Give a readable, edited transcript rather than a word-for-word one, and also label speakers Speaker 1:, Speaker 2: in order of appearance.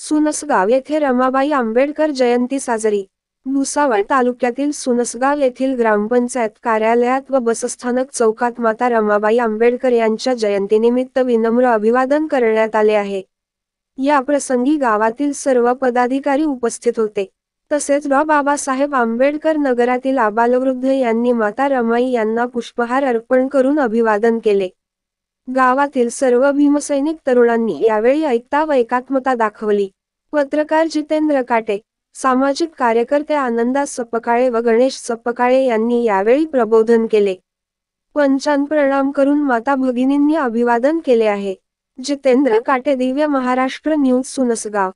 Speaker 1: सुनसगाव येथे रमाबाई आंबेडकर जयंती साजरी। भुसावळ तालुक्यातील सुनसगाव येथील ग्रामपंचायत कार्यालयात व बसस्थानक चौकात माता रमाबाई आंबेडकर यांच्या जयंतीनिमित्त विनम्र अभिवादन करण्यात आले आहे। या प्रसंगी गावातील सर्व पदाधिकारी उपस्थित होते। तसेच डॉ. बाबासाहेब आंबेडकर नगरातील आबालवृद्ध यांनी माता रमाई यांना पुष्पहार अर्पण करून अभिवादन केले। गावातील सर्व भीमसैनिक तरुणांनी यावेळी ऐकता व एकात्मता दाखवली। पत्रकार जितेंद्र काटे, सामाजिक कार्यकर्ते आनंदास सपकाळे व गणेश सपकाळे यांनी यावेळी प्रबोधन केले। पंचांग प्रणाम करून माता भगिनींनी अभिवादन केले आहे। जितेंद्र काटे, दिव्य महाराष्ट्र न्यूज, सुनसगाव।